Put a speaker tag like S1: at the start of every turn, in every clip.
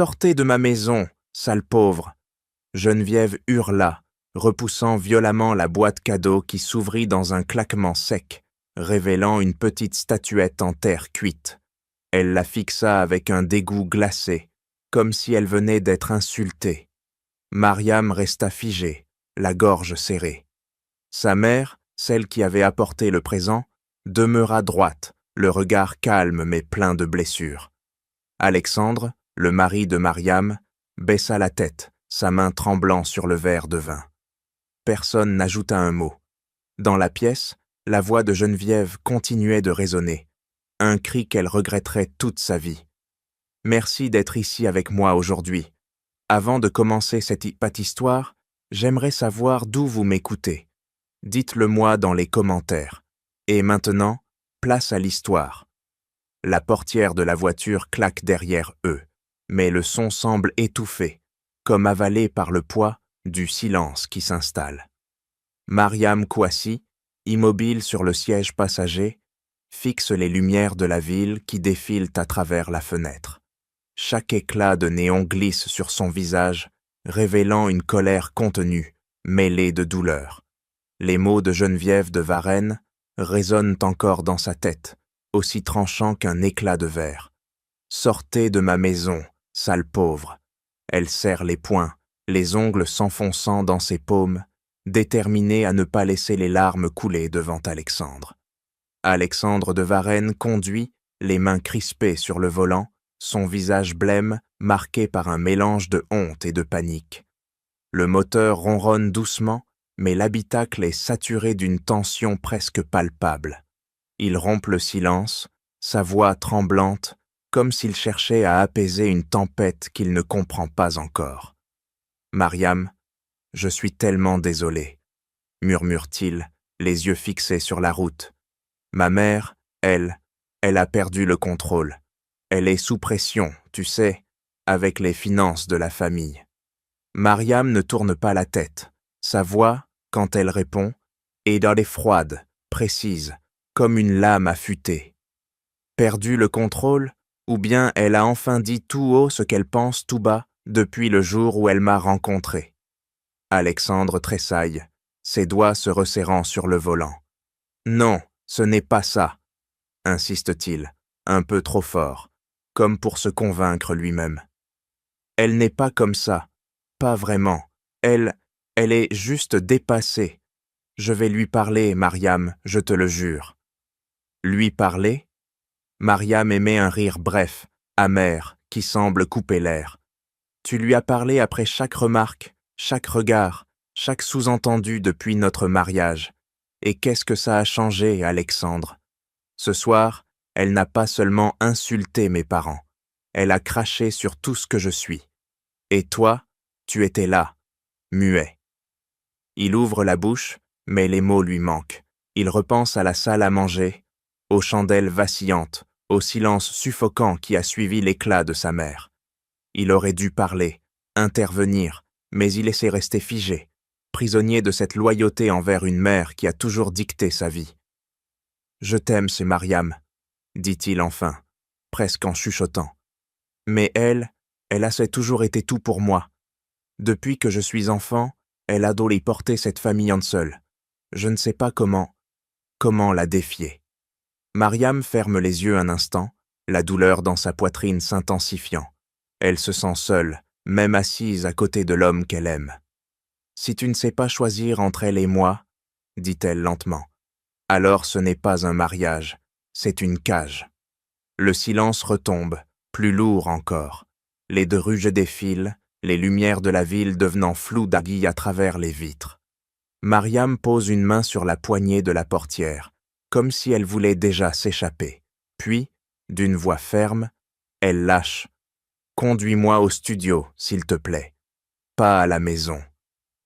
S1: Sortez de ma maison, sale pauvre !» Geneviève hurla, repoussant violemment la boîte cadeau qui s'ouvrit dans un claquement sec, révélant une petite statuette en terre cuite. Elle la fixa avec un dégoût glacé, comme si elle venait d'être insultée. Mariam resta figée, la gorge serrée. Sa mère, celle qui avait apporté le présent, demeura droite, le regard calme mais plein de blessures. Alexandre, le mari de Mariam, baissa la tête, sa main tremblant sur le verre de vin. Personne n'ajouta un mot. Dans la pièce, la voix de Geneviève continuait de résonner, un cri qu'elle regretterait toute sa vie. « Merci d'être ici avec moi aujourd'hui. Avant de commencer cette histoire, j'aimerais savoir d'où vous m'écoutez. Dites-le-moi dans les commentaires. Et maintenant, place à l'histoire. » La portière de la voiture claque derrière eux, mais le son semble étouffé, comme avalé par le poids du silence qui s'installe. Mariam Kouassi, immobile sur le siège passager, fixe les lumières de la ville qui défilent à travers la fenêtre. Chaque éclat de néon glisse sur son visage, révélant une colère contenue, mêlée de douleur. Les mots de Geneviève de Varennes résonnent encore dans sa tête, aussi tranchants qu'un éclat de verre. « Sortez de ma maison, sale pauvre !» Elle serre les poings, les ongles s'enfonçant dans ses paumes, déterminée à ne pas laisser les larmes couler devant Alexandre. Alexandre de Varennes conduit, les mains crispées sur le volant, son visage blême marqué par un mélange de honte et de panique. Le moteur ronronne doucement, mais l'habitacle est saturé d'une tension presque palpable. Il rompt le silence, sa voix tremblante, comme s'il cherchait à apaiser une tempête qu'il ne comprend pas encore. « Mariam, je suis tellement désolé, » murmure-t-il, les yeux fixés sur la route. « Ma mère, elle a perdu le contrôle. Elle est sous pression, tu sais, avec les finances de la famille. » Mariam ne tourne pas la tête. Sa voix, quand elle répond, est froide, précise, comme une lame affûtée. Perdu le contrôle, ou bien elle a enfin dit tout haut ce qu'elle pense tout bas depuis le jour où elle m'a rencontré. Alexandre tressaille, ses doigts se resserrant sur le volant. « Non, ce n'est pas ça, » insiste-t-il, un peu trop fort, comme pour se convaincre lui-même. « Elle n'est pas comme ça, pas vraiment. Elle est juste dépassée. Je vais lui parler, Mariam, je te le jure. » Lui parler? Mariam émet un rire bref, amer, qui semble couper l'air. Tu lui as parlé après chaque remarque, chaque regard, chaque sous-entendu depuis notre mariage. Et qu'est-ce que ça a changé, Alexandre? Ce soir, elle n'a pas seulement insulté mes parents, elle a craché sur tout ce que je suis. Et toi, tu étais là, muet. Il ouvre la bouche, mais les mots lui manquent. Il repense à la salle à manger, aux chandelles vacillantes, au silence suffocant qui a suivi l'éclat de sa mère. Il aurait dû parler, intervenir, mais il s'est resté figé, prisonnier de cette loyauté envers une mère qui a toujours dicté sa vie. « Je t'aime, c'est Mariam, » dit-il enfin, presque en chuchotant. « Mais elle a toujours été tout pour moi. Depuis que je suis enfant, elle a dû porter cette famille en seule. Je ne sais pas comment la défier. » Mariam ferme les yeux un instant, la douleur dans sa poitrine s'intensifiant. Elle se sent seule, même assise à côté de l'homme qu'elle aime. « Si tu ne sais pas choisir entre elle et moi, » dit-elle lentement, « alors ce n'est pas un mariage, c'est une cage. » Le silence retombe, plus lourd encore. Les deux rues défilent, les lumières de la ville devenant floues d'aiguilles à travers les vitres. Mariam pose une main sur la poignée de la portière, comme si elle voulait déjà s'échapper. Puis, d'une voix ferme, elle lâche. « Conduis-moi au studio, s'il te plaît. Pas à la maison. »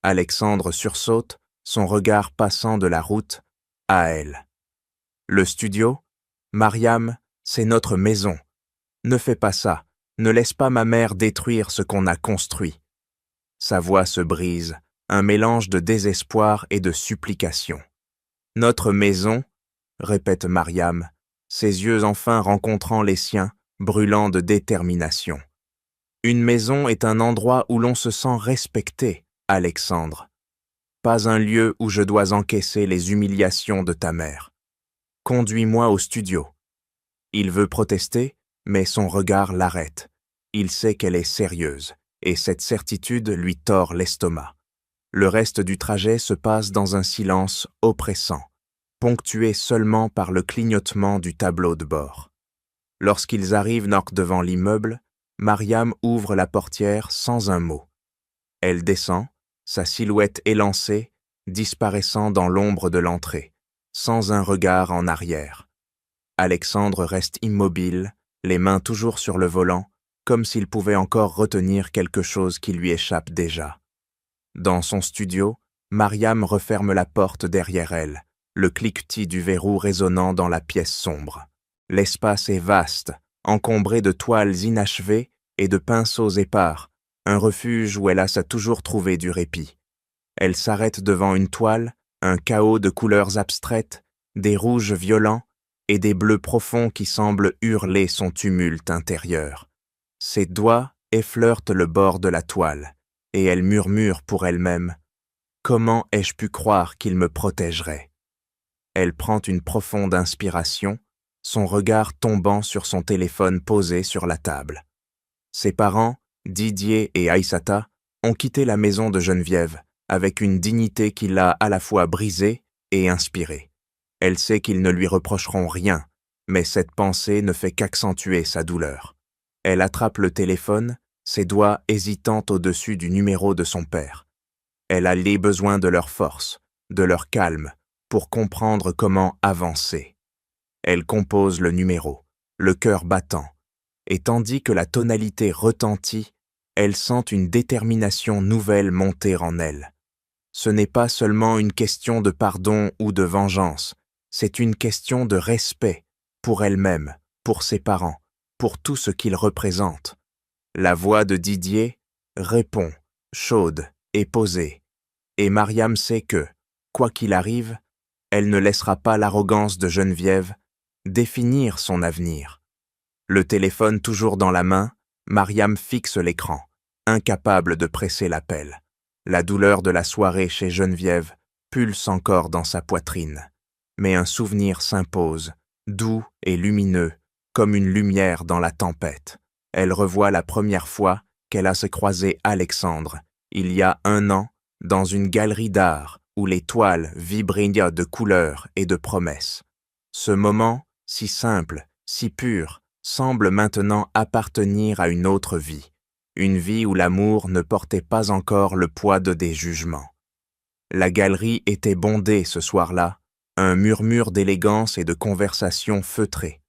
S1: Alexandre sursaute, son regard passant de la route à elle. « Le studio? Mariam, c'est notre maison. Ne fais pas ça. Ne laisse pas ma mère détruire ce qu'on a construit. » Sa voix se brise, un mélange de désespoir et de supplication. « Notre maison ?» répète Mariam, ses yeux enfin rencontrant les siens, brûlant de détermination. Une maison est un endroit où l'on se sent respecté, Alexandre. Pas un lieu où je dois encaisser les humiliations de ta mère. Conduis-moi au studio. Il veut protester, mais son regard l'arrête. Il sait qu'elle est sérieuse, et cette certitude lui tord l'estomac. Le reste du trajet se passe dans un silence oppressant, ponctué seulement par le clignotement du tableau de bord. Lorsqu'ils arrivent devant l'immeuble, Mariam ouvre la portière sans un mot. Elle descend, sa silhouette élancée, disparaissant dans l'ombre de l'entrée, sans un regard en arrière. Alexandre reste immobile, les mains toujours sur le volant, comme s'il pouvait encore retenir quelque chose qui lui échappe déjà. Dans son studio, Mariam referme la porte derrière elle, le cliquetis du verrou résonnant dans la pièce sombre. L'espace est vaste, encombré de toiles inachevées et de pinceaux épars, un refuge où elle a toujours trouvé du répit. Elle s'arrête devant une toile, un chaos de couleurs abstraites, des rouges violents et des bleus profonds qui semblent hurler son tumulte intérieur. Ses doigts effleurent le bord de la toile, et elle murmure pour elle-même « Comment ai-je pu croire qu'il me protégerait ?» Elle prend une profonde inspiration, son regard tombant sur son téléphone posé sur la table. Ses parents, Didier et Aïssata, ont quitté la maison de Geneviève avec une dignité qui l'a à la fois brisée et inspirée. Elle sait qu'ils ne lui reprocheront rien, mais cette pensée ne fait qu'accentuer sa douleur. Elle attrape le téléphone, ses doigts hésitant au-dessus du numéro de son père. Elle a les besoins de leur force, de leur calme, pour comprendre comment avancer. Elle compose le numéro, le cœur battant, et tandis que la tonalité retentit, elle sent une détermination nouvelle monter en elle. Ce n'est pas seulement une question de pardon ou de vengeance, c'est une question de respect pour elle-même, pour ses parents, pour tout ce qu'ils représentent. La voix de Didier répond, chaude et posée, et Mariam sait que, quoi qu'il arrive, elle ne laissera pas l'arrogance de Geneviève définir son avenir. Le téléphone toujours dans la main, Mariam fixe l'écran, incapable de presser l'appel. La douleur de la soirée chez Geneviève pulse encore dans sa poitrine, mais un souvenir s'impose, doux et lumineux, comme une lumière dans la tempête. Elle revoit la première fois qu'elle a se croisé Alexandre, il y a 1 an, dans une galerie d'art où les toiles vibraient de couleurs et de promesses. Ce moment, si simple, si pur, semble maintenant appartenir à une autre vie, une vie où l'amour ne portait pas encore le poids des jugements. La galerie était bondée ce soir-là, un murmure d'élégance et de conversation feutrée.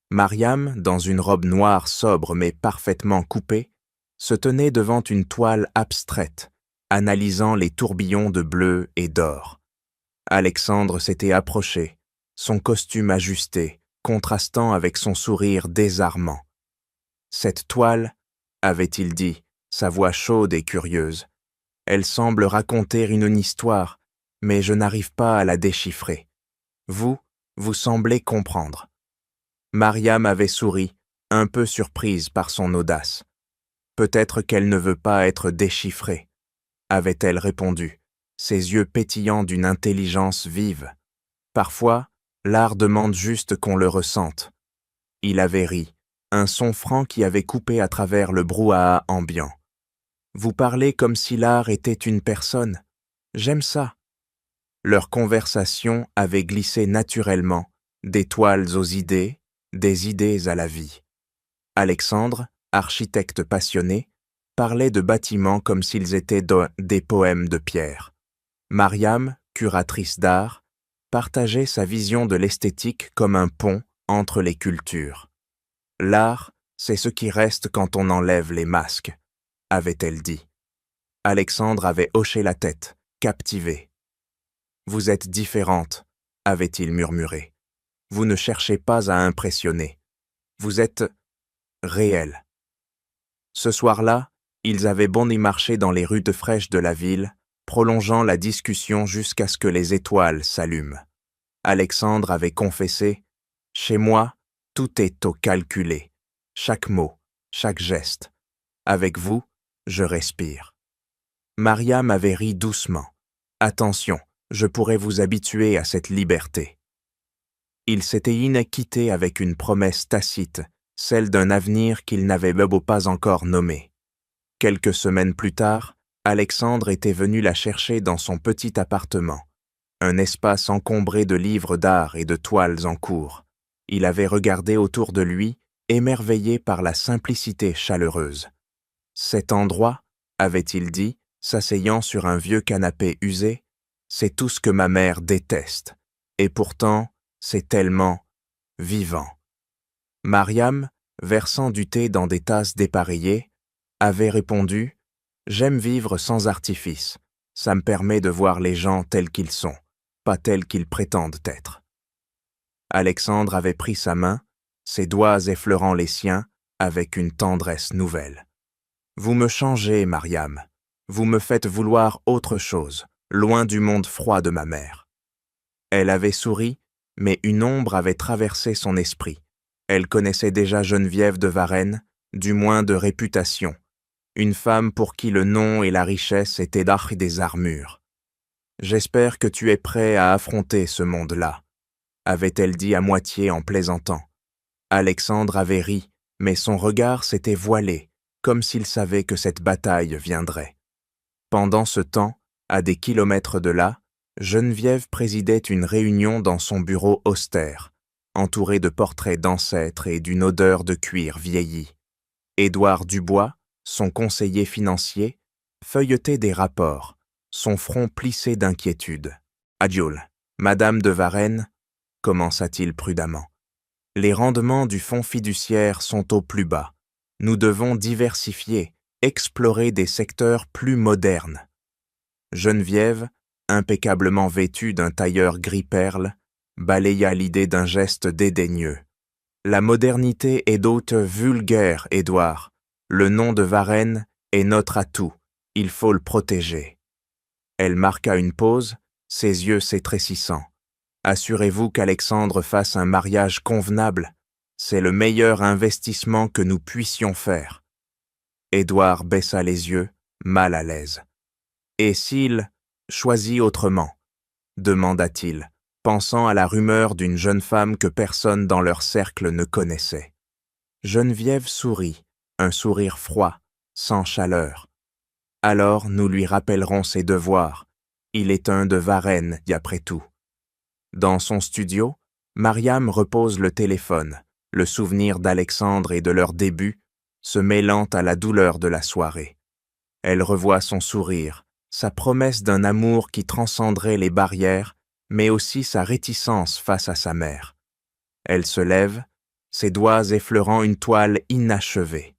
S1: Mariam, dans une robe noire sobre mais parfaitement coupée, se tenait devant une toile abstraite, analysant les tourbillons de bleu et d'or. Alexandre s'était approché, son costume ajusté, contrastant avec son sourire désarmant. « Cette toile, avait-il dit, sa voix chaude et curieuse, elle semble raconter une histoire, mais je n'arrive pas à la déchiffrer. Vous semblez comprendre. » Mariam avait souri, un peu surprise par son audace. « Peut-être qu'elle ne veut pas être déchiffrée, » avait-elle répondu, ses yeux pétillants d'une intelligence vive. Parfois, l'art demande juste qu'on le ressente. Il avait ri, un son franc qui avait coupé à travers le brouhaha ambiant. « Vous parlez comme si l'art était une personne. J'aime ça. » Leur conversation avait glissé naturellement, des toiles aux idées, des idées à la vie. Alexandre, architecte passionné, parlait de bâtiments comme s'ils étaient des poèmes de Pierre. Mariam, curatrice d'art, partageait sa vision de l'esthétique comme un pont entre les cultures. L'art, c'est ce qui reste quand on enlève les masques, avait-elle dit. Alexandre avait hoché la tête, captivé. « Vous êtes différente, » avait-il murmuré. « Vous ne cherchez pas à impressionner. Vous êtes réelle. » Ce soir-là, ils avaient bon y marcher dans les rues fraîches de la ville, prolongeant la discussion jusqu'à ce que les étoiles s'allument. Alexandre avait confessé « Chez moi, tout est au calculé, chaque mot, chaque geste. Avec vous, je respire. Mariam avait ri doucement. Attention, je pourrais vous habituer à cette liberté. Il s'était quitté avec une promesse tacite, celle d'un avenir qu'il n'avait pas encore nommé. Quelques semaines plus tard, Alexandre était venu la chercher dans son petit appartement, un espace encombré de livres d'art et de toiles en cours. Il avait regardé autour de lui, émerveillé par la simplicité chaleureuse. « Cet endroit, avait-il dit, s'asseyant sur un vieux canapé usé, c'est tout ce que ma mère déteste, et pourtant, c'est tellement vivant. » Mariam, versant du thé dans des tasses dépareillées, avait répondu « J'aime vivre sans artifice, ça me permet de voir les gens tels qu'ils sont, pas tels qu'ils prétendent être. » Alexandre avait pris sa main, ses doigts effleurant les siens, avec une tendresse nouvelle. « Vous me changez, Mariam, vous me faites vouloir autre chose, loin du monde froid de ma mère. » Elle avait souri, mais une ombre avait traversé son esprit. Elle connaissait déjà Geneviève de Varenne, du moins de réputation, une femme pour qui le nom et la richesse étaient des armures. « J'espère que tu es prêt à affronter ce monde-là, » avait-elle dit à moitié en plaisantant. Alexandre avait ri, mais son regard s'était voilé, comme s'il savait que cette bataille viendrait. Pendant ce temps, à des kilomètres de là, Geneviève présidait une réunion dans son bureau austère, entouré de portraits d'ancêtres et d'une odeur de cuir vieilli. Édouard Dubois, son conseiller financier, feuilletait des rapports, son front plissé d'inquiétude. « Adioul, Madame de Varenne, » commença-t-il prudemment. « Les rendements du fonds fiduciaire sont au plus bas. Nous devons diversifier, explorer des secteurs plus modernes. » Geneviève, impeccablement vêtue d'un tailleur gris-perle, balaya l'idée d'un geste dédaigneux. « La modernité est d'hôte vulgaire, Édouard. Le nom de Varenne est notre atout. Il faut le protéger. » Elle marqua une pause, ses yeux s'étrécissant. « Assurez-vous qu'Alexandre fasse un mariage convenable. C'est le meilleur investissement que nous puissions faire. » Édouard baissa les yeux, mal à l'aise. « Et s'il choisit autrement ?» demanda-t-il, pensant à la rumeur d'une jeune femme que personne dans leur cercle ne connaissait. Geneviève sourit, un sourire froid, sans chaleur. « Alors nous lui rappellerons ses devoirs. Il est un de Varenne, d'après tout. » Dans son studio, Mariam repose le téléphone, le souvenir d'Alexandre et de leur début, se mêlant à la douleur de la soirée. Elle revoit son sourire, sa promesse d'un amour qui transcenderait les barrières, mais aussi sa réticence face à sa mère. Elle se lève, ses doigts effleurant une toile inachevée.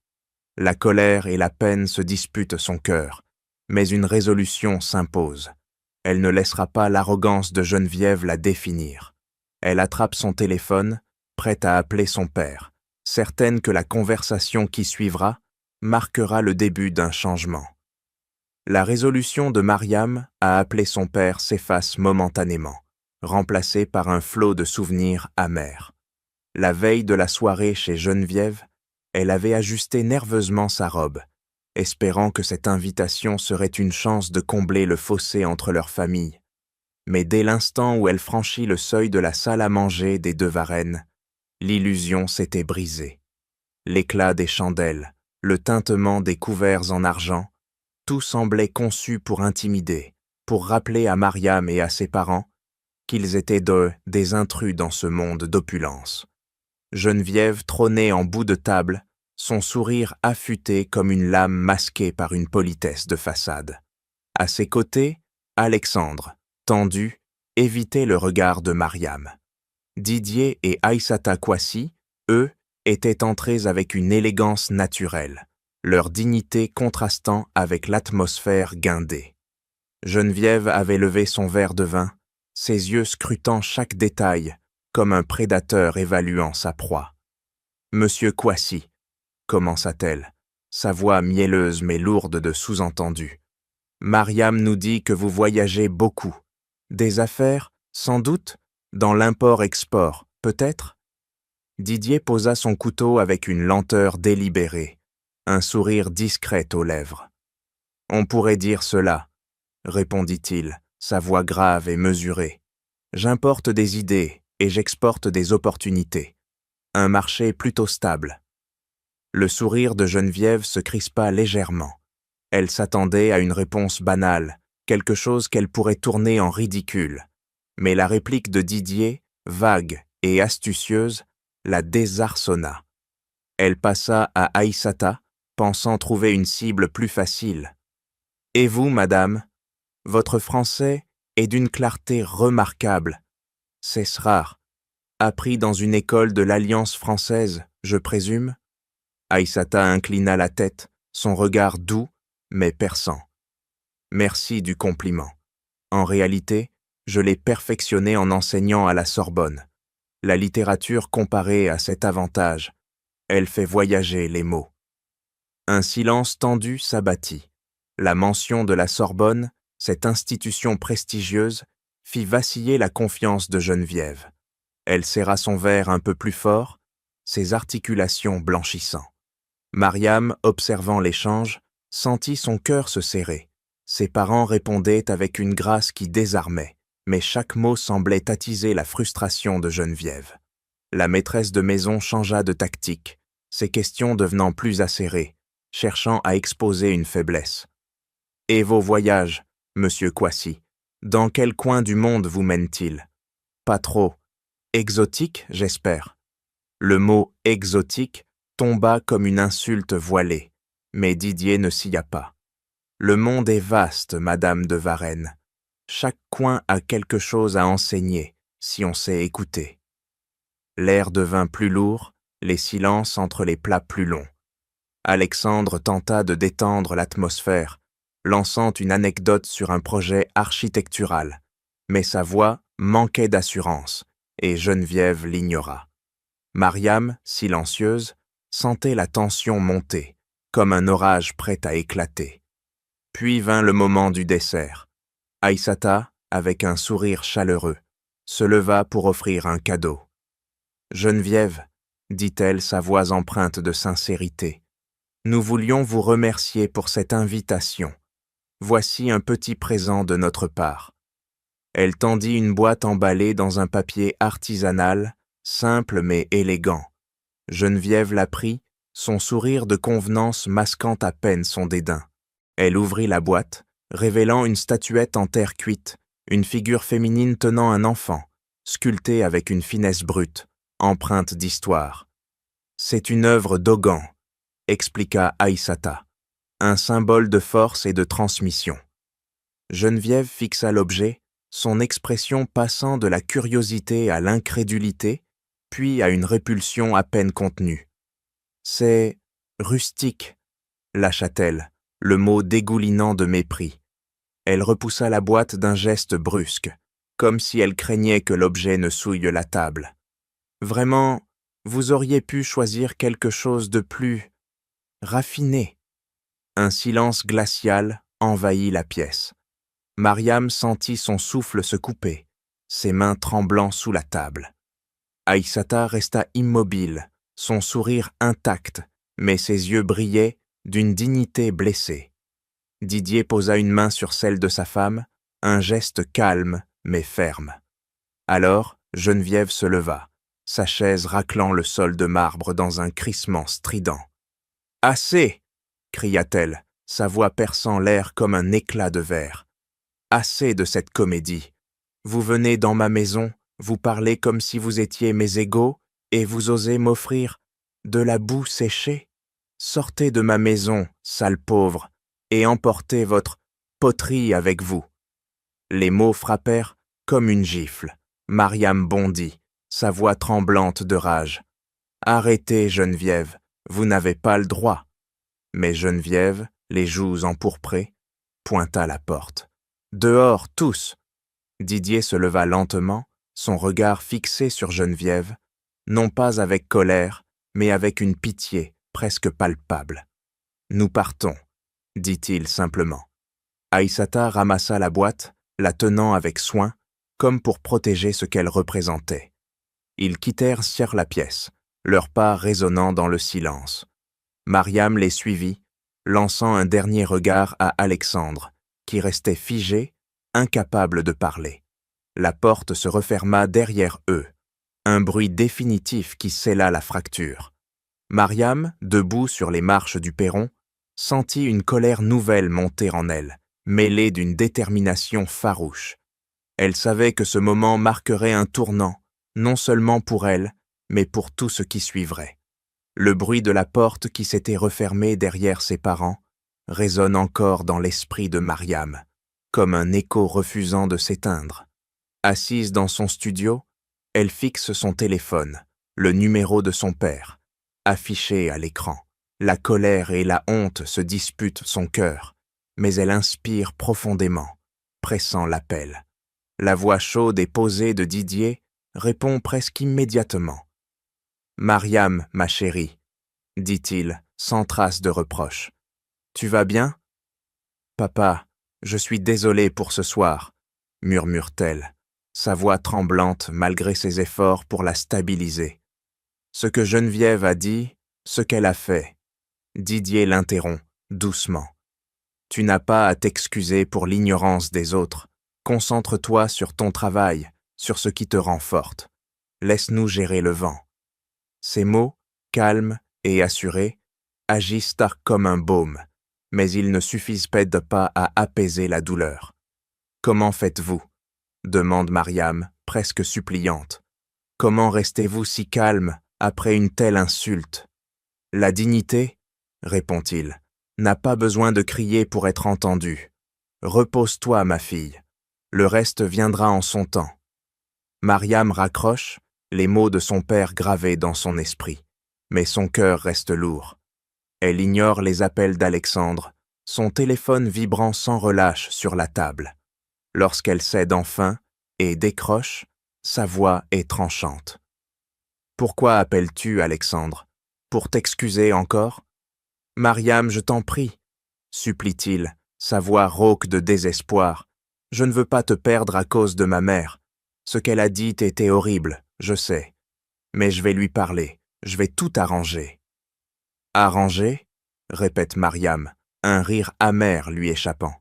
S1: La colère et la peine se disputent son cœur, mais une résolution s'impose. Elle ne laissera pas l'arrogance de Geneviève la définir. Elle attrape son téléphone, prête à appeler son père, certaine que la conversation qui suivra marquera le début d'un changement. La résolution de Mariam à appeler son père s'efface momentanément, remplacée par un flot de souvenirs amers. La veille de la soirée chez Geneviève, elle avait ajusté nerveusement sa robe, espérant que cette invitation serait une chance de combler le fossé entre leurs familles. Mais dès l'instant où elle franchit le seuil de la salle à manger des deux Varennes, l'illusion s'était brisée. L'éclat des chandelles, le tintement des couverts en argent, tout semblait conçu pour intimider, pour rappeler à Mariam et à ses parents qu'ils étaient des intrus dans ce monde d'opulence. Geneviève trônait en bout de table, son sourire affûté comme une lame masquée par une politesse de façade. À ses côtés, Alexandre, tendu, évitait le regard de Mariam. Didier et Aïssata Kouassi, eux, étaient entrés avec une élégance naturelle, leur dignité contrastant avec l'atmosphère guindée. Geneviève avait levé son verre de vin, ses yeux scrutant chaque détail, comme un prédateur évaluant sa proie. « Monsieur Kouassi » commença-t-elle, sa voix mielleuse mais lourde de sous-entendu. « Mariam nous dit que vous voyagez beaucoup. Des affaires, sans doute, dans l'import-export, peut-être ?» Didier posa son couteau avec une lenteur délibérée. un sourire discret aux lèvres. « On pourrait dire cela, » répondit-il, sa voix grave et mesurée. « J'importe des idées et j'exporte des opportunités. Un marché plutôt stable. » Le sourire de Geneviève se crispa légèrement. Elle s'attendait à une réponse banale, quelque chose qu'elle pourrait tourner en ridicule. Mais la réplique de Didier, vague et astucieuse, la désarçonna. Elle passa à Aïssata, pensant trouver une cible plus facile. « Et vous, madame, votre français est d'une clarté remarquable. C'est rare. Appris dans une école de l'Alliance française, je présume ?» Aïssata inclina la tête, son regard doux, mais perçant. « Merci du compliment. En réalité, je l'ai perfectionné en enseignant à la Sorbonne. La littérature comparée a cet avantage. Elle fait voyager les mots. » Un silence tendu s'abattit. La mention de la Sorbonne, cette institution prestigieuse, fit vaciller la confiance de Geneviève. Elle serra son verre un peu plus fort, ses articulations blanchissant. Mariam, observant l'échange, sentit son cœur se serrer. Ses parents répondaient avec une grâce qui désarmait, mais chaque mot semblait attiser la frustration de Geneviève. La maîtresse de maison changea de tactique, ses questions devenant plus acérées, cherchant à exposer une faiblesse. « Et vos voyages, monsieur Kwasi, dans quel coin du monde vous mènent-ils ? Pas trop. Exotique, j'espère. » Le mot « exotique » tomba comme une insulte voilée, mais Didier ne s'y a pas. « Le monde est vaste, madame de Varenne. Chaque coin a quelque chose à enseigner, si on sait écouter. » L'air devint plus lourd, les silences entre les plats plus longs. Alexandre tenta de détendre l'atmosphère, lançant une anecdote sur un projet architectural, mais sa voix manquait d'assurance, et Geneviève l'ignora. Mariam, silencieuse, sentait la tension monter, comme un orage prêt à éclater. Puis vint le moment du dessert. Aïssata, avec un sourire chaleureux, se leva pour offrir un cadeau. « Geneviève, » dit-elle, sa voix empreinte de sincérité, « nous voulions vous remercier pour cette invitation. Voici un petit présent de notre part. » Elle tendit une boîte emballée dans un papier artisanal, simple mais élégant. Geneviève la prit, son sourire de convenance masquant à peine son dédain. Elle ouvrit la boîte, révélant une statuette en terre cuite, une figure féminine tenant un enfant, sculptée avec une finesse brute, empreinte d'histoire. « C'est une œuvre d'Augan, » expliqua Aïssata, « un symbole de force et de transmission. » Geneviève fixa l'objet, son expression passant de la curiosité à l'incrédulité, puis à une répulsion à peine contenue. « C'est rustique, » lâcha-t-elle, le mot dégoulinant de mépris. Elle repoussa la boîte d'un geste brusque, comme si elle craignait que l'objet ne souille la table. « Vraiment, vous auriez pu choisir quelque chose de plus raffiné. » Un silence glacial envahit la pièce. Mariam sentit son souffle se couper, ses mains tremblant sous la table. Aïssata resta immobile, son sourire intact, mais ses yeux brillaient d'une dignité blessée. Didier posa une main sur celle de sa femme, un geste calme mais ferme. Alors, Geneviève se leva, sa chaise raclant le sol de marbre dans un crissement strident. « Assez !» cria-t-elle, sa voix perçant l'air comme un éclat de verre. « Assez de cette comédie. Vous venez dans ma maison, vous parlez comme si vous étiez mes égaux, et vous osez m'offrir de la boue séchée. Sortez de ma maison, sale pauvre, et emportez votre poterie avec vous. » Les mots frappèrent comme une gifle. Mariam bondit, sa voix tremblante de rage. « Arrêtez, Geneviève, vous n'avez pas le droit. » Mais Geneviève, les joues empourprées, pointa la porte. « Dehors, tous !» Didier se leva lentement, son regard fixé sur Geneviève, non pas avec colère, mais avec une pitié presque palpable. « Nous partons, » dit-il simplement. Aïssata ramassa la boîte, la tenant avec soin, comme pour protéger ce qu'elle représentait. Ils quittèrent la pièce, leurs pas résonnant dans le silence. Mariam les suivit, lançant un dernier regard à Alexandre, qui restait figé, incapable de parler. La porte se referma derrière eux, un bruit définitif qui scella la fracture. Mariam, debout sur les marches du perron, sentit une colère nouvelle monter en elle, mêlée d'une détermination farouche. Elle savait que ce moment marquerait un tournant, non seulement pour elle, mais pour tout ce qui suivrait. Le bruit de la porte qui s'était refermée derrière ses parents résonne encore dans l'esprit de Mariam, comme un écho refusant de s'éteindre. Assise dans son studio, elle fixe son téléphone, le numéro de son père, affiché à l'écran. La colère et la honte se disputent son cœur, mais elle inspire profondément, pressant l'appel. La voix chaude et posée de Didier répond presque immédiatement. « Mariam, ma chérie, » dit-il, sans trace de reproche. « Tu vas bien ?»« Papa, je suis désolé pour ce soir, » murmure-t-elle, sa voix tremblante malgré ses efforts pour la stabiliser. Ce que Geneviève a dit, ce qu'elle a fait. Didier l'interrompt, doucement. Tu n'as pas à t'excuser pour l'ignorance des autres. Concentre-toi sur ton travail, sur ce qui te rend forte. Laisse-nous gérer le vent. Ces mots, calmes et assurés, agissent comme un baume, mais ils ne suffisent peut-être pas à apaiser la douleur. Comment faites-vous ? Demande Mariam, presque suppliante. Comment restez-vous si calme après une telle insulte ? La dignité, répond-il, n'a pas besoin de crier pour être entendue. Repose-toi, ma fille. Le reste viendra en son temps. Mariam raccroche, les mots de son père gravés dans son esprit, mais son cœur reste lourd. Elle ignore les appels d'Alexandre, son téléphone vibrant sans relâche sur la table. Lorsqu'elle cède enfin et décroche, sa voix est tranchante. « Pourquoi appelles-tu, Alexandre ? Pour t'excuser encore ? Mariam, je t'en prie, supplie-t-il, sa voix rauque de désespoir. Je ne veux pas te perdre à cause de ma mère. Ce qu'elle a dit était horrible, je sais. Mais je vais lui parler, je vais tout arranger. Arranger ? Répète Mariam, un rire amer lui échappant.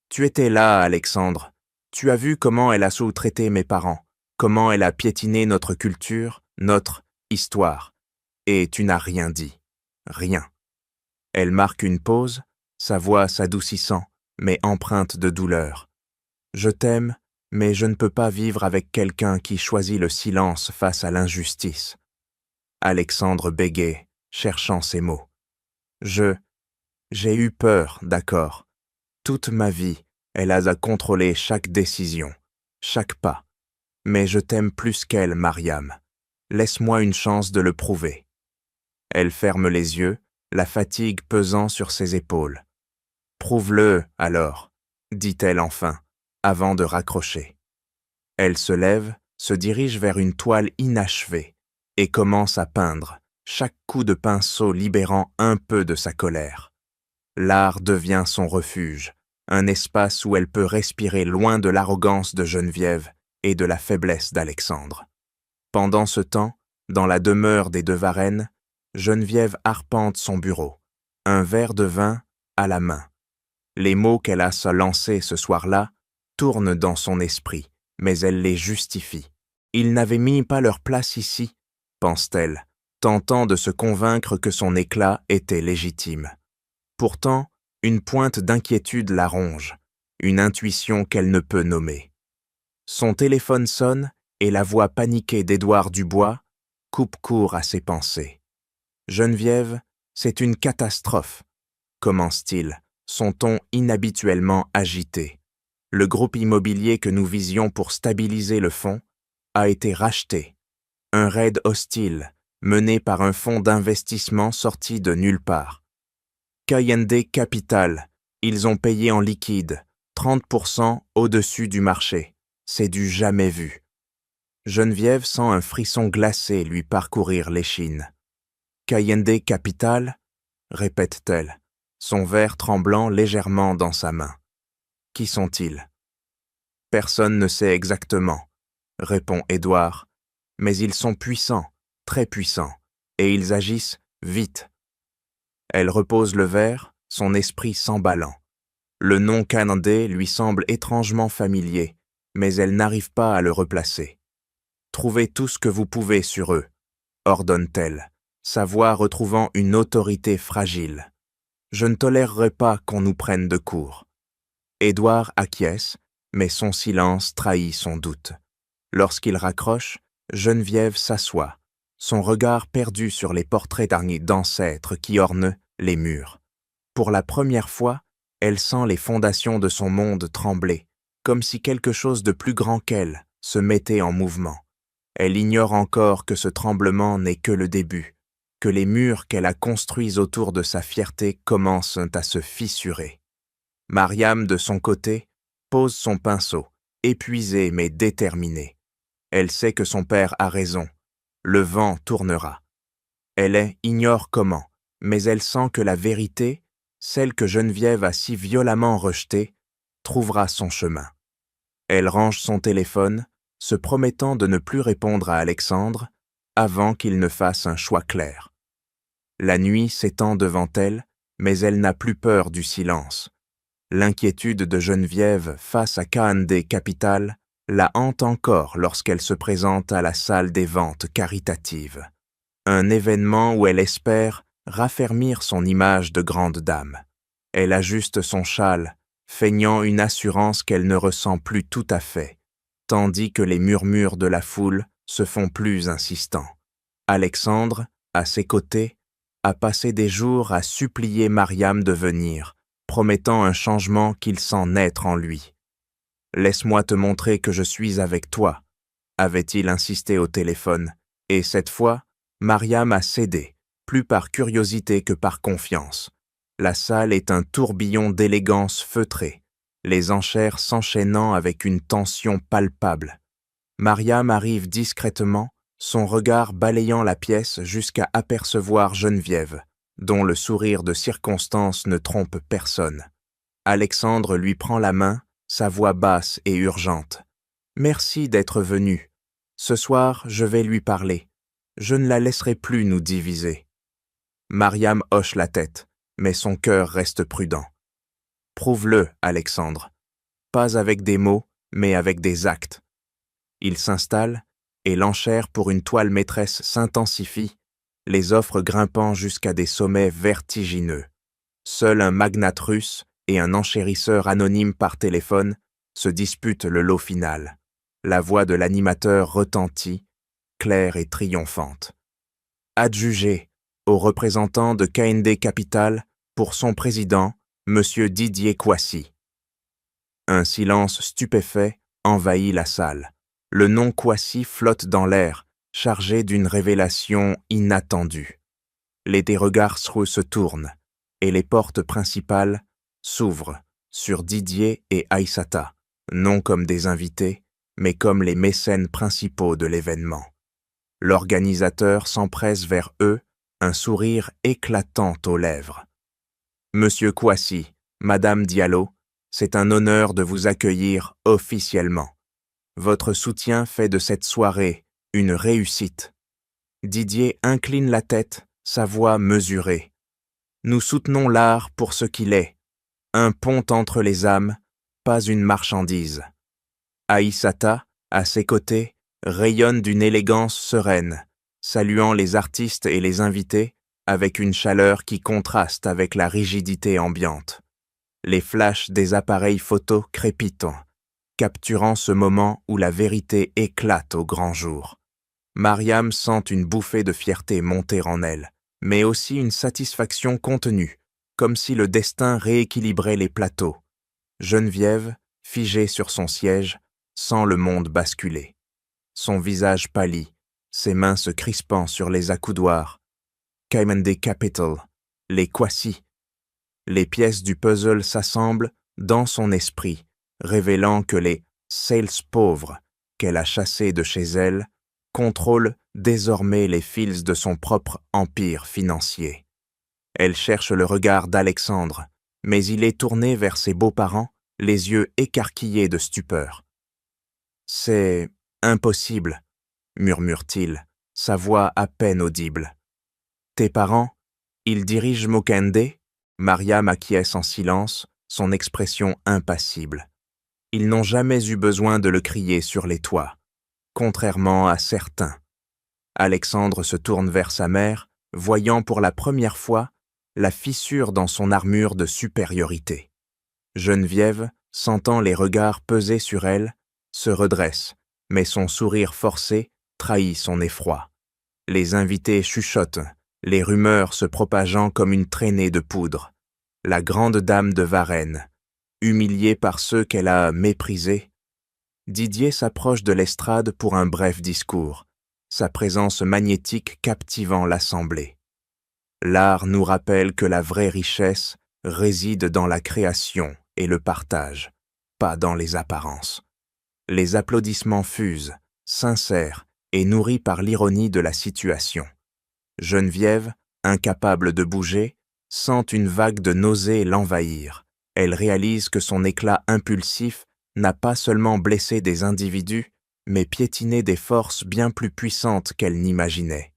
S1: Tu étais là, Alexandre. Tu as vu comment elle a sous-traité mes parents, comment elle a piétiné notre culture, notre histoire. Et tu n'as rien dit. Rien. Elle marque une pause, sa voix s'adoucissant, mais empreinte de douleur. Je t'aime, mais je ne peux pas vivre avec quelqu'un qui choisit le silence face à l'injustice. Alexandre bégayait, cherchant ses mots. J'ai eu peur, d'accord. Toute ma vie, elle a à contrôler chaque décision, chaque pas. Mais je t'aime plus qu'elle, Mariam. Laisse-moi une chance de le prouver. Elle ferme les yeux, la fatigue pesant sur ses épaules. Prouve-le, alors, dit-elle enfin, avant de raccrocher. Elle se lève, se dirige vers une toile inachevée et commence à peindre, chaque coup de pinceau libérant un peu de sa colère. L'art devient son refuge, un espace où elle peut respirer loin de l'arrogance de Geneviève et de la faiblesse d'Alexandre. Pendant ce temps, dans la demeure des deux Varennes, Geneviève arpente son bureau, un verre de vin à la main. Les mots qu'elle a se lancer ce soir-là tournent dans son esprit, mais elle les justifie. Ils n'avaient mis pas leur place ici, pense-t-elle, tentant de se convaincre que son éclat était légitime. Pourtant, une pointe d'inquiétude la ronge, une intuition qu'elle ne peut nommer. Son téléphone sonne et la voix paniquée d'Édouard Dubois coupe court à ses pensées. « Geneviève, c'est une catastrophe », commence-t-il, son ton inhabituellement agité. Le groupe immobilier que nous visions pour stabiliser le fonds a été racheté. Un raid hostile, mené par un fonds d'investissement sorti de nulle part. K&D Capital, ils ont payé en liquide, 30% au-dessus du marché. C'est du jamais vu. Geneviève sent un frisson glacé lui parcourir l'échine. K&D Capital, répète-t-elle, son verre tremblant légèrement dans sa main. Qui sont-ils ? Personne ne sait exactement, répond Édouard, mais ils sont puissants, très puissants, et ils agissent vite. Elle repose le verre, son esprit s'emballant. Le nom Canendé lui semble étrangement familier, mais elle n'arrive pas à le replacer. Trouvez tout ce que vous pouvez sur eux, ordonne-t-elle, sa voix retrouvant une autorité fragile. Je ne tolérerai pas qu'on nous prenne de court. Édouard acquiesce, mais son silence trahit son doute. Lorsqu'il raccroche, Geneviève s'assoit, son regard perdu sur les portraits d'ancêtres qui ornent les murs. Pour la première fois, elle sent les fondations de son monde trembler, comme si quelque chose de plus grand qu'elle se mettait en mouvement. Elle ignore encore que ce tremblement n'est que le début, que les murs qu'elle a construits autour de sa fierté commencent à se fissurer. Mariam, de son côté, pose son pinceau, épuisée mais déterminée. Elle sait que son père a raison. Le vent tournera. Elle ignore comment, mais elle sent que la vérité, celle que Geneviève a si violemment rejetée, trouvera son chemin. Elle range son téléphone, se promettant de ne plus répondre à Alexandre avant qu'il ne fasse un choix clair. La nuit s'étend devant elle, mais elle n'a plus peur du silence. L'inquiétude de Geneviève face à K&D Capital la hante encore lorsqu'elle se présente à la salle des ventes caritatives. Un événement où elle espère raffermir son image de grande dame. Elle ajuste son châle, feignant une assurance qu'elle ne ressent plus tout à fait, tandis que les murmures de la foule se font plus insistants. Alexandre, à ses côtés, a passé des jours à supplier Mariam de venir, promettant un changement qu'il sent naître en lui. « Laisse-moi te montrer que je suis avec toi », avait-il insisté au téléphone, et cette fois, Mariam a cédé, plus par curiosité que par confiance. La salle est un tourbillon d'élégance feutrée, les enchères s'enchaînant avec une tension palpable. Mariam arrive discrètement, son regard balayant la pièce jusqu'à apercevoir Geneviève, dont le sourire de circonstance ne trompe personne. Alexandre lui prend la main, sa voix basse et urgente. « Merci d'être venu. Ce soir, je vais lui parler. Je ne la laisserai plus nous diviser. » Mariam hoche la tête, mais son cœur reste prudent. « Prouve-le, Alexandre. Pas avec des mots, mais avec des actes. » Il s'installe, et l'enchère pour une toile maîtresse s'intensifie, les offres grimpant jusqu'à des sommets vertigineux. Seul un magnate russe et un enchérisseur anonyme par téléphone se disputent le lot final. La voix de l'animateur retentit, claire et triomphante. Adjugé au représentant de K&D Capital pour son président, M. Didier Kouassi. Un silence stupéfait envahit la salle. Le nom Kouassi flotte dans l'air, chargé d'une révélation inattendue. Les regards se tournent, et les portes principales s'ouvrent sur Didier et Aïssata, non comme des invités, mais comme les mécènes principaux de l'événement. L'organisateur s'empresse vers eux, un sourire éclatant aux lèvres. « Monsieur Kouassi, Madame Diallo, c'est un honneur de vous accueillir officiellement. Votre soutien fait de cette soirée une réussite. » Didier incline la tête, sa voix mesurée. « Nous soutenons l'art pour ce qu'il est, un pont entre les âmes, pas une marchandise. » Aïssata, à ses côtés, rayonne d'une élégance sereine, saluant les artistes et les invités avec une chaleur qui contraste avec la rigidité ambiante. Les flashs des appareils photo crépitent, capturant ce moment où la vérité éclate au grand jour. Mariam sent une bouffée de fierté monter en elle, mais aussi une satisfaction contenue, comme si le destin rééquilibrait les plateaux. Geneviève, figée sur son siège, sent le monde basculer. Son visage pâlit, ses mains se crispant sur les accoudoirs. K&D Capital, les Kouassi. Les pièces du puzzle s'assemblent dans son esprit, révélant que les « sales pauvres » qu'elle a chassés de chez elle contrôlent désormais les fils de son propre empire financier. Elle cherche le regard d'Alexandre, mais il est tourné vers ses beaux-parents, les yeux écarquillés de stupeur. « C'est impossible », murmure-t-il, sa voix à peine audible. « Tes parents, Il dirige Mokende. Mariam acquiesce en silence, son expression impassible. Ils n'ont jamais eu besoin de le crier sur les toits, contrairement à certains. Alexandre se tourne vers sa mère, voyant pour la première fois la fissure dans son armure de supériorité. Geneviève, sentant les regards peser sur elle, se redresse, mais son sourire forcé trahit son effroi. Les invités chuchotent, les rumeurs se propageant comme une traînée de poudre. La grande dame de Varennes, humiliée par ceux qu'elle a méprisés. Didier s'approche de l'estrade pour un bref discours, sa présence magnétique captivant l'assemblée. L'art nous rappelle que la vraie richesse réside dans la création et le partage, pas dans les apparences. Les applaudissements fusent, sincères et nourris par l'ironie de la situation. Geneviève, incapable de bouger, sent une vague de nausée l'envahir. Elle réalise que son éclat impulsif n'a pas seulement blessé des individus, mais piétiné des forces bien plus puissantes qu'elle n'imaginait.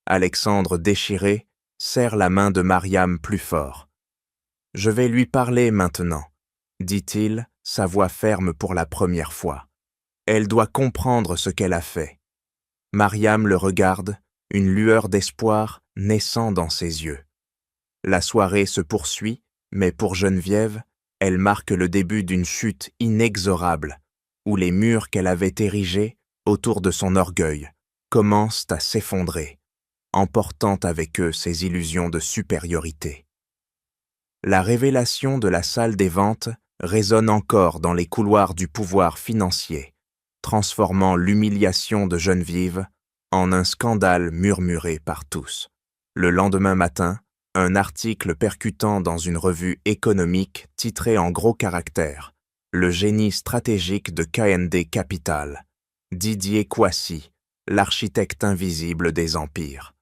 S1: Alexandre, déchiré, serre la main de Mariam plus fort. « Je vais lui parler maintenant », dit-il, sa voix ferme pour la première fois. Elle doit comprendre ce qu'elle a fait. Mariam le regarde, une lueur d'espoir naissant dans ses yeux. La soirée se poursuit, mais pour Geneviève, elle marque le début d'une chute inexorable, où les murs qu'elle avait érigés autour de son orgueil commencent à s'effondrer, emportant avec eux ses illusions de supériorité. La révélation de la salle des ventes résonne encore dans les couloirs du pouvoir financier, transformant l'humiliation de Geneviève en un scandale murmuré par tous. Le lendemain matin, un article percutant dans une revue économique titré en gros caractères « Le génie stratégique de KND Capital », Didier Kouassi, l'architecte invisible des empires.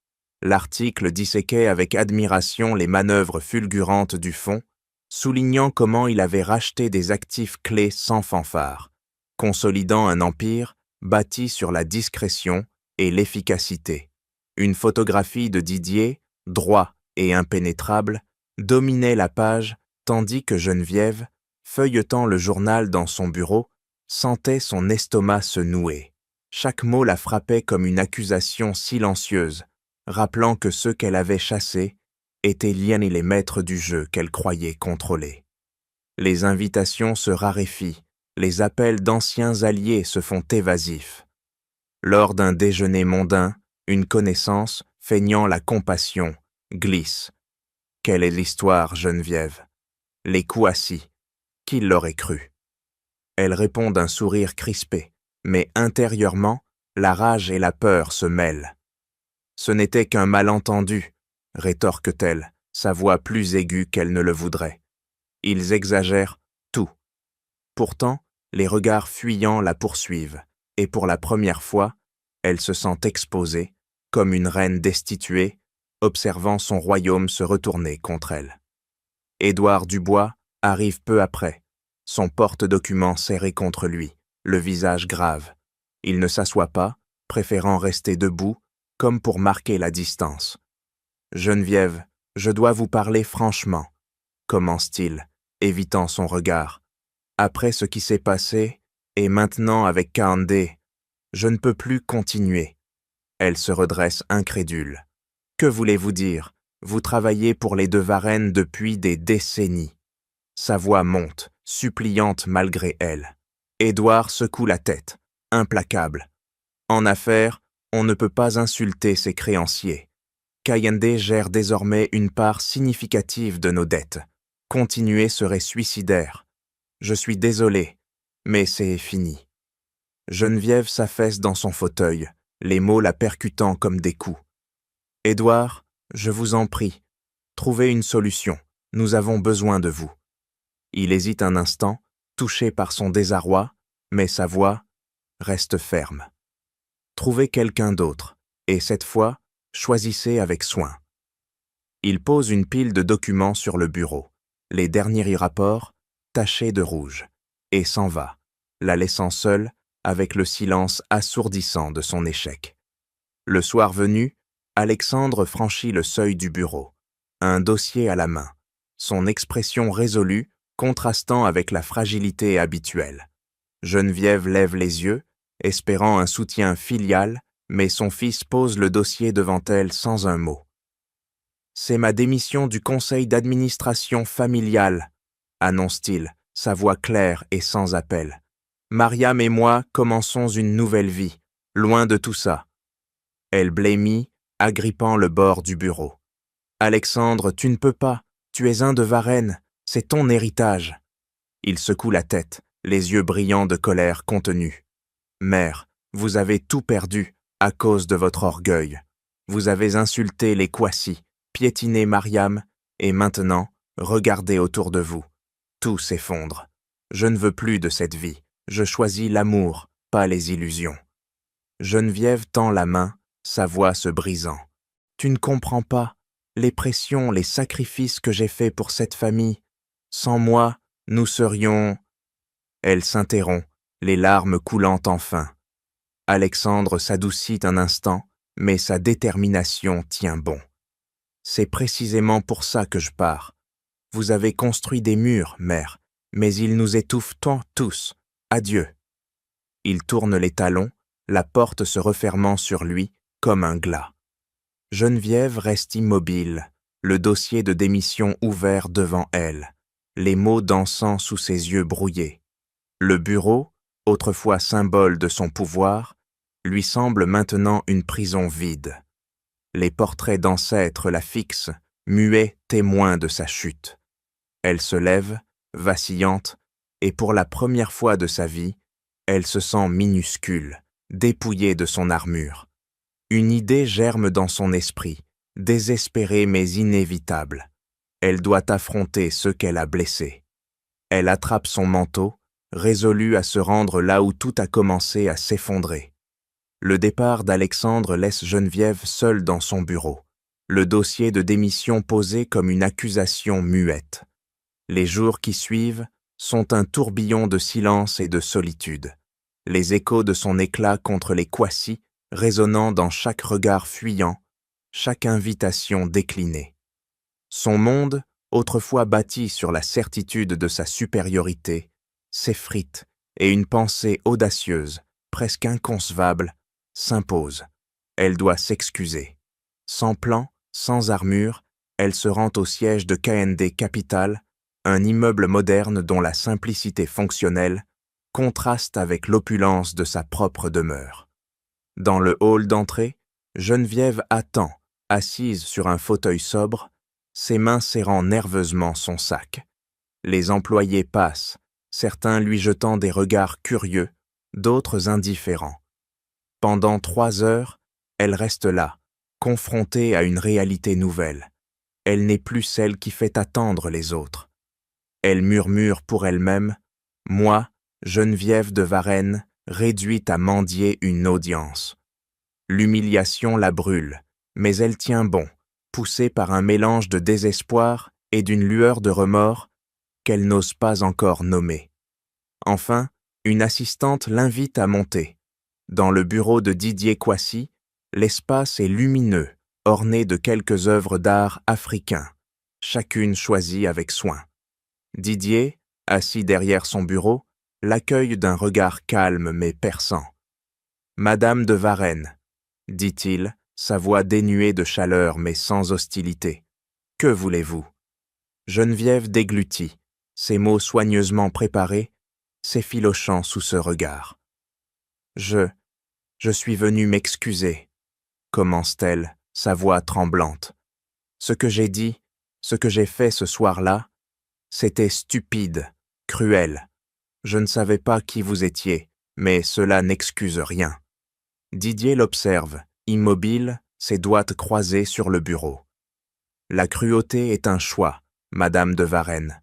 S1: L'article disséquait avec admiration les manœuvres fulgurantes du fonds, soulignant comment il avait racheté des actifs clés sans fanfare, consolidant un empire bâti sur la discrétion et l'efficacité. Une photographie de Didier, droit et impénétrable, dominait la page tandis que Geneviève, feuilletant le journal dans son bureau, sentait son estomac se nouer. Chaque mot la frappait comme une accusation silencieuse, rappelant que ceux qu'elle avait chassés étaient les maîtres du jeu qu'elle croyait contrôler. Les invitations se raréfient, les appels d'anciens alliés se font évasifs. Lors d'un déjeuner mondain, une connaissance, feignant la compassion, glisse. « Quelle est l'histoire, Geneviève ?» « Les Kouassi. Qui l'aurait cru ?» Elle répond d'un sourire crispé, mais intérieurement, la rage et la peur se mêlent. « Ce n'était qu'un malentendu, » rétorque-t-elle, sa voix plus aiguë qu'elle ne le voudrait. Ils exagèrent tout. Pourtant, les regards fuyants la poursuivent, et pour la première fois, elle se sent exposée, comme une reine destituée, observant son royaume se retourner contre elle. Édouard Dubois arrive peu après, son porte-document serré contre lui, le visage grave. Il ne s'assoit pas, préférant rester debout, comme pour marquer la distance. « Geneviève, je dois vous parler franchement, » commence-t-il, évitant son regard. « Après ce qui s'est passé, et maintenant avec KND, je ne peux plus continuer. » Elle se redresse incrédule. « Que voulez-vous dire ? Vous travaillez pour les de Varennes depuis des décennies. » Sa voix monte, suppliante malgré elle. Édouard secoue la tête, implacable. En affaires, on ne peut pas insulter ses créanciers. KND gère désormais une part significative de nos dettes. Continuer serait suicidaire. Je suis désolé, mais c'est fini. Geneviève s'affaisse dans son fauteuil, les mots la percutant comme des coups. Édouard, je vous en prie, trouvez une solution, nous avons besoin de vous. Il hésite un instant, touché par son désarroi, mais sa voix reste ferme. Trouvez quelqu'un d'autre, et cette fois, choisissez avec soin. Il pose une pile de documents sur le bureau, les derniers rapports, tachés de rouge, et s'en va, la laissant seule avec le silence assourdissant de son échec. Le soir venu, Alexandre franchit le seuil du bureau. un dossier à la main, son expression résolue contrastant avec la fragilité habituelle. Geneviève lève les yeux, espérant un soutien filial, mais son fils pose le dossier devant elle sans un mot. « C'est ma démission du conseil d'administration familial », annonce-t-il, sa voix claire et sans appel. « Mariam et moi commençons une nouvelle vie, loin de tout ça. » Elle blêmit, agrippant le bord du bureau. « Alexandre, tu ne peux pas, tu es un de Varennes, c'est ton héritage. » Il secoue la tête, les yeux brillants de colère contenue. « Mère, vous avez tout perdu à cause de votre orgueil. Vous avez insulté les Kwasi, piétiné Mariam, et maintenant, regardez autour de vous. Tout s'effondre. Je ne veux plus de cette vie. Je choisis l'amour, pas les illusions. » Geneviève tend la main, sa voix se brisant. « Tu ne comprends pas les pressions, les sacrifices que j'ai faits pour cette famille. Sans moi, nous serions... » Elle s'interrompt, les larmes coulant enfin. Alexandre s'adoucit un instant, mais sa détermination tient bon. « C'est précisément pour ça que je pars. Vous avez construit des murs, mère, mais ils nous étouffent tous. Adieu. » Il tourne les talons, la porte se refermant sur lui comme un glas. Geneviève reste immobile, le dossier de démission ouvert devant elle, les mots dansant sous ses yeux brouillés. Le bureau, autrefois symbole de son pouvoir, lui semble maintenant une prison vide. Les portraits d'ancêtres la fixent, muets témoins de sa chute. Elle se lève, vacillante, et pour la première fois de sa vie, elle se sent minuscule, dépouillée de son armure. Une idée germe dans son esprit, désespérée mais inévitable. Elle doit affronter ceux qu'elle a blessés. Elle attrape son manteau, résolue à se rendre là où tout a commencé à s'effondrer. Le départ d'Alexandre laisse Geneviève seule dans son bureau, le dossier de démission posé comme une accusation muette. Les jours qui suivent sont un tourbillon de silence et de solitude, les échos de son éclat contre les Kwasi résonnant dans chaque regard fuyant, chaque invitation déclinée. Son monde, autrefois bâti sur la certitude de sa supériorité, s'effrite et une pensée audacieuse, presque inconcevable, s'impose. Elle doit s'excuser. Sans plan, sans armure, elle se rend au siège de KND Capital, un immeuble moderne dont la simplicité fonctionnelle contraste avec l'opulence de sa propre demeure. Dans le hall d'entrée, Geneviève attend, assise sur un fauteuil sobre, ses mains serrant nerveusement son sac. Les employés passent, certains lui jetant des regards curieux, d'autres indifférents. Pendant 3 heures, elle reste là, confrontée à une réalité nouvelle. Elle n'est plus celle qui fait attendre les autres. Elle murmure pour elle-même « Moi, Geneviève de Varennes, réduite à mendier une audience. » L'humiliation la brûle, mais elle tient bon, poussée par un mélange de désespoir et d'une lueur de remords qu'elle n'ose pas encore nommer. Enfin, une assistante l'invite à monter. Dans le bureau de Didier Kwasi, l'espace est lumineux, orné de quelques œuvres d'art africains, chacune choisie avec soin. Didier, assis derrière son bureau, l'accueille d'un regard calme mais perçant. « Madame de Varennes », dit-il, sa voix dénuée de chaleur mais sans hostilité. « Que voulez-vous » Geneviève déglutit, ses mots soigneusement préparés, s'effilochant sous ce regard. « Je suis venue m'excuser », commence-t-elle, sa voix tremblante. « Ce que j'ai dit, ce que j'ai fait ce soir-là, c'était stupide, cruel. Je ne savais pas qui vous étiez, mais cela n'excuse rien. » Didier l'observe, immobile, ses doigts croisés sur le bureau. « La cruauté est un choix, Madame de Varennes.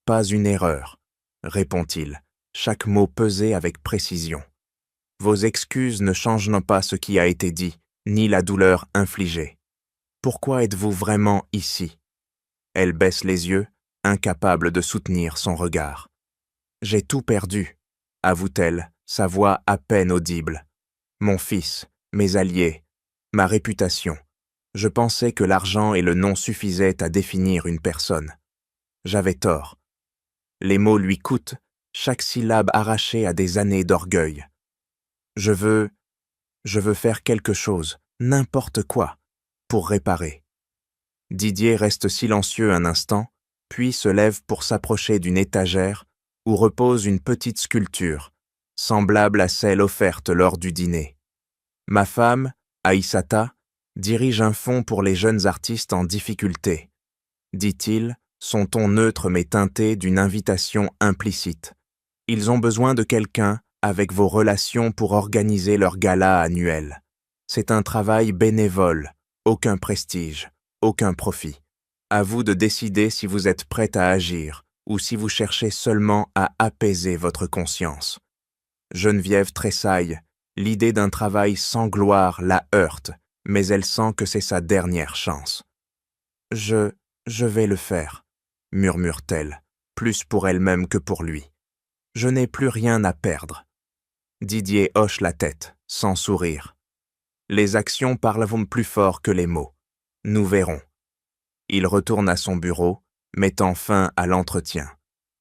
S1: Pas une erreur, » répond-il, chaque mot pesé avec précision. « Vos excuses ne changent pas ce qui a été dit, ni la douleur infligée. Pourquoi êtes-vous vraiment ici ?» Elle baisse les yeux, incapable de soutenir son regard. « J'ai tout perdu, » avoue-t-elle, sa voix à peine audible. « Mon fils, mes alliés, ma réputation. Je pensais que l'argent et le nom suffisaient à définir une personne. J'avais tort. Les mots lui coûtent, chaque syllabe arrachée à des années d'orgueil. Je veux faire quelque chose, n'importe quoi, pour réparer. Didier reste silencieux un instant, puis se lève pour s'approcher d'une étagère où repose une petite sculpture, semblable à celle offerte lors du dîner. Ma femme, Aïssata, dirige un fonds pour les jeunes artistes en difficulté, dit-il, son ton neutre mais teinté d'une invitation implicite. Ils ont besoin de quelqu'un avec vos relations pour organiser leur gala annuel. C'est un travail bénévole, aucun prestige, aucun profit. À vous de décider si vous êtes prête à agir ou si vous cherchez seulement à apaiser votre conscience. Geneviève tressaille, l'idée d'un travail sans gloire la heurte, mais elle sent que c'est sa dernière chance. Je vais le faire, murmure-t-elle, plus pour elle-même que pour lui. Je n'ai plus rien à perdre. Didier hoche la tête, sans sourire. Les actions parleront plus fort que les mots. Nous verrons. Il retourne à son bureau, mettant fin à l'entretien.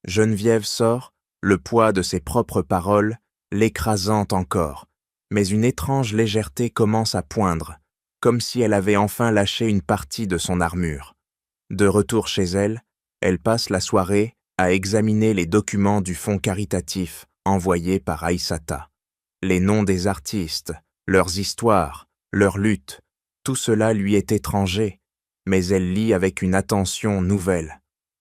S1: Geneviève sort, le poids de ses propres paroles l'écrasant encore, mais une étrange légèreté commence à poindre, comme si elle avait enfin lâché une partie de son armure. De retour chez elle, elle passe la soirée à examiner les documents du fonds caritatif envoyés par Aïssata. Les noms des artistes, leurs histoires, leurs luttes, tout cela lui est étranger, mais elle lit avec une attention nouvelle.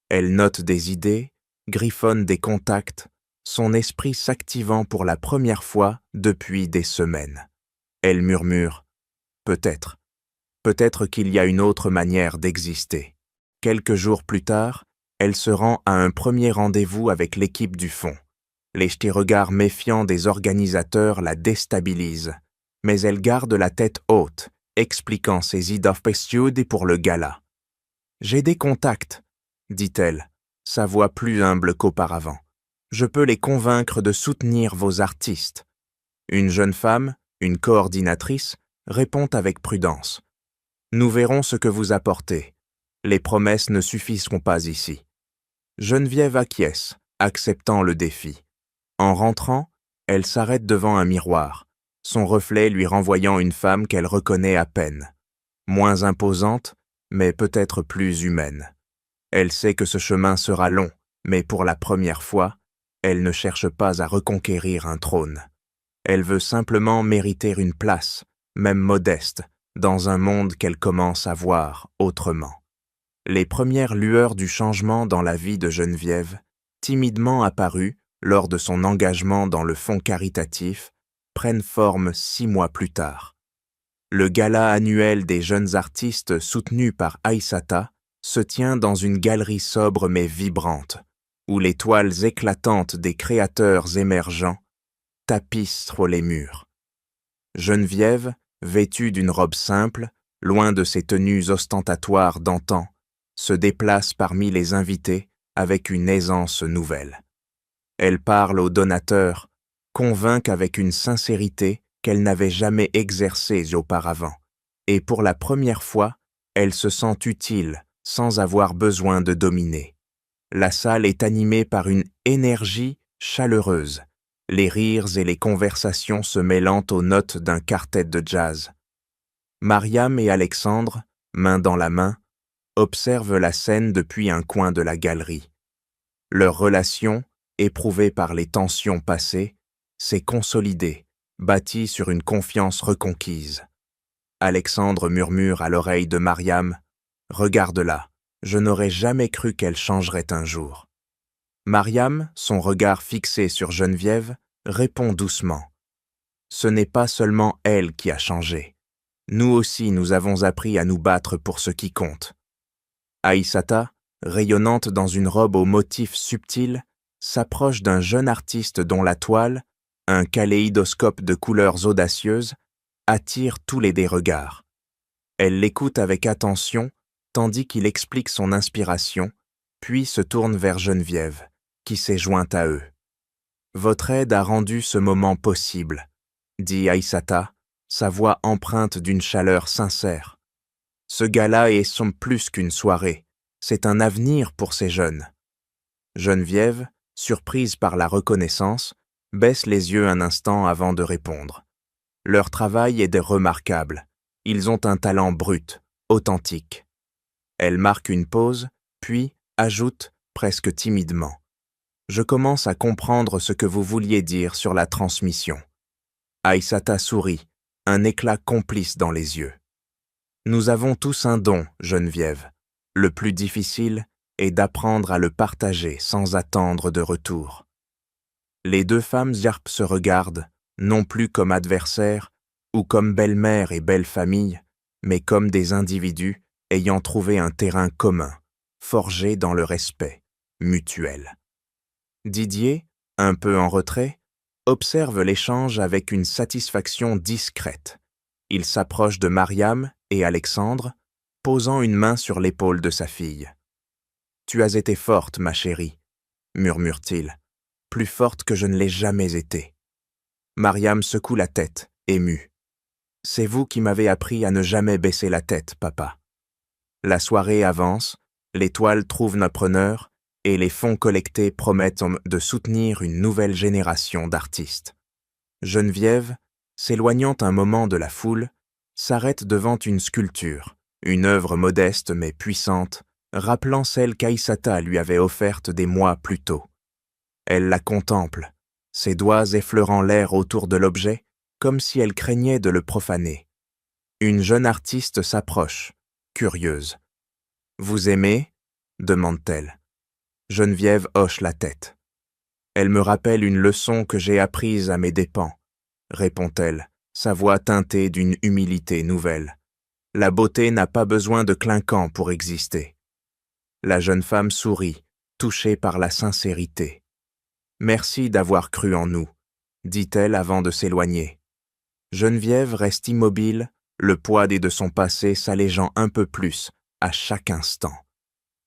S1: Elle note des idées, griffonne des contacts, son esprit s'activant pour la première fois depuis des semaines. Elle murmure « Peut-être qu'il y a une autre manière d'exister ». Quelques jours plus tard, elle se rend à un premier rendez-vous avec l'équipe du fonds. Les petits regards méfiants des organisateurs la déstabilisent, mais elle garde la tête haute, expliquant ses idées pour le gala. « J'ai des contacts », dit-elle, sa voix plus humble qu'auparavant. « Je peux les convaincre de soutenir vos artistes. » Une jeune femme, une coordinatrice, répond avec prudence. « Nous verrons ce que vous apportez. Les promesses ne suffiront pas ici. » Geneviève acquiesce, acceptant le défi. En rentrant, elle s'arrête devant un miroir, son reflet lui renvoyant une femme qu'elle reconnaît à peine. Moins imposante, mais peut-être plus humaine. Elle sait que ce chemin sera long, mais pour la première fois, elle ne cherche pas à reconquérir un trône. Elle veut simplement mériter une place, même modeste, dans un monde qu'elle commence à voir autrement. Les premières lueurs du changement dans la vie de Geneviève, timidement apparues lors de son engagement dans le fonds caritatif, prennent forme 6 mois plus tard. Le gala annuel des jeunes artistes soutenu par Aïssata se tient dans une galerie sobre mais vibrante, où les toiles éclatantes des créateurs émergents tapissent les murs. Geneviève, vêtue d'une robe simple, loin de ses tenues ostentatoires d'antan, se déplace parmi les invités avec une aisance nouvelle. Elle parle aux donateurs, convainc avec une sincérité qu'elle n'avait jamais exercée auparavant, et pour la première fois, elle se sent utile sans avoir besoin de dominer. La salle est animée par une énergie chaleureuse, les rires et les conversations se mêlant aux notes d'un quartet de jazz. Mariam et Alexandre, main dans la main, observent la scène depuis un coin de la galerie. Leur relation, éprouvée par les tensions passées, s'est consolidée, bâtie sur une confiance reconquise. Alexandre murmure à l'oreille de Mariam « Regarde-la, je n'aurais jamais cru qu'elle changerait un jour. » Mariam, son regard fixé sur Geneviève, répond doucement « Ce n'est pas seulement elle qui a changé. Nous aussi nous avons appris à nous battre pour ce qui compte. » Aïssata, rayonnante dans une robe aux motifs subtils, s'approche d'un jeune artiste dont la toile, un kaléidoscope de couleurs audacieuses, attire tous les regards. Elle l'écoute avec attention, tandis qu'il explique son inspiration, puis se tourne vers Geneviève, qui s'est jointe à eux. « Votre aide a rendu ce moment possible, » dit Aïssata, sa voix empreinte d'une chaleur sincère. Ce gala est somme plus qu'une soirée, c'est un avenir pour ces jeunes. Geneviève, surprise par la reconnaissance, baisse les yeux un instant avant de répondre. Leur travail est remarquable. Ils ont un talent brut, authentique. Elle marque une pause, puis ajoute presque timidement. Je commence à comprendre ce que vous vouliez dire sur la transmission. Aïssata sourit, un éclat complice dans les yeux. Nous avons tous un don, Geneviève. Le plus difficile est d'apprendre à le partager sans attendre de retour. Les deux femmes Yarp se regardent, non plus comme adversaires ou comme belle-mère et belle-famille, mais comme des individus ayant trouvé un terrain commun, forgé dans le respect mutuel. Didier, un peu en retrait, observe l'échange avec une satisfaction discrète. Il s'approche de Mariam et Alexandre, posant une main sur l'épaule de sa fille. « Tu as été forte, ma chérie, » murmure-t-il, « plus forte que je ne l'ai jamais été. » Mariam secoue la tête, émue. « C'est vous qui m'avez appris à ne jamais baisser la tête, papa. » La soirée avance, les toiles trouvent un preneur et les fonds collectés promettent de soutenir une nouvelle génération d'artistes. Geneviève, s'éloignant un moment de la foule, s'arrête devant une sculpture, une œuvre modeste mais puissante, rappelant celle qu'Aïssata lui avait offerte des mois plus tôt. Elle la contemple, ses doigts effleurant l'air autour de l'objet, comme si elle craignait de le profaner. Une jeune artiste s'approche, curieuse. « Vous aimez ?» demande-t-elle. Geneviève hoche la tête. « Elle me rappelle une leçon que j'ai apprise à mes dépens, » répond-elle, sa voix teintée d'une humilité nouvelle. « La beauté n'a pas besoin de clinquant pour exister. » La jeune femme sourit, touchée par la sincérité. « Merci d'avoir cru en nous, » dit-elle avant de s'éloigner. Geneviève reste immobile, le poids de son passé s'allégeant un peu plus à chaque instant.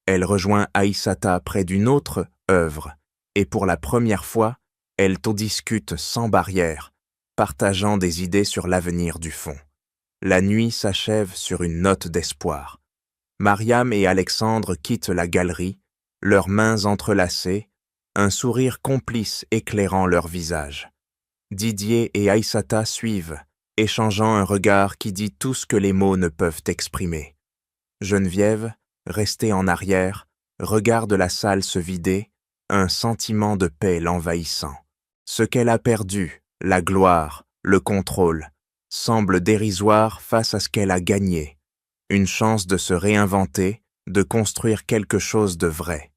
S1: Elle rejoint Aïssata près d'une autre œuvre, et pour la première fois, elles t'en discutent sans barrière, partageant des idées sur l'avenir du fond. La nuit s'achève sur une note d'espoir. Mariam et Alexandre quittent la galerie, leurs mains entrelacées, un sourire complice éclairant leurs visages. Didier et Aïssata suivent, échangeant un regard qui dit tout ce que les mots ne peuvent exprimer. Geneviève, restée en arrière, regarde la salle se vider, un sentiment de paix l'envahissant. Ce qu'elle a perdu, la gloire, le contrôle, semble dérisoire face à ce qu'elle a gagné, une chance de se réinventer, de construire quelque chose de vrai.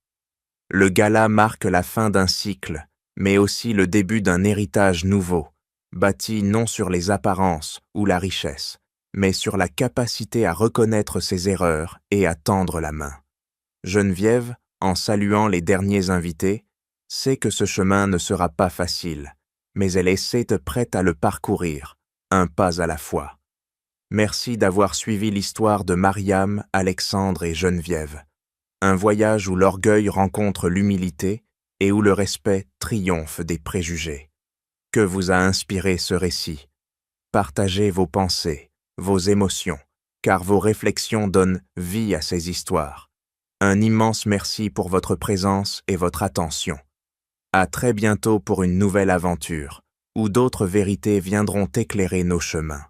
S1: Le gala marque la fin d'un cycle, mais aussi le début d'un héritage nouveau, bâti non sur les apparences ou la richesse, mais sur la capacité à reconnaître ses erreurs et à tendre la main. Geneviève, en saluant les derniers invités, sait que ce chemin ne sera pas facile, mais elle essaie prête à le parcourir, un pas à la fois. Merci d'avoir suivi l'histoire de Mariam, Alexandre et Geneviève. Un voyage où l'orgueil rencontre l'humilité et où le respect triomphe des préjugés. Que vous a inspiré ce récit? Partagez vos pensées, vos émotions, car vos réflexions donnent vie à ces histoires. Un immense merci pour votre présence et votre attention. À très bientôt pour une nouvelle aventure, où d'autres vérités viendront éclairer nos chemins.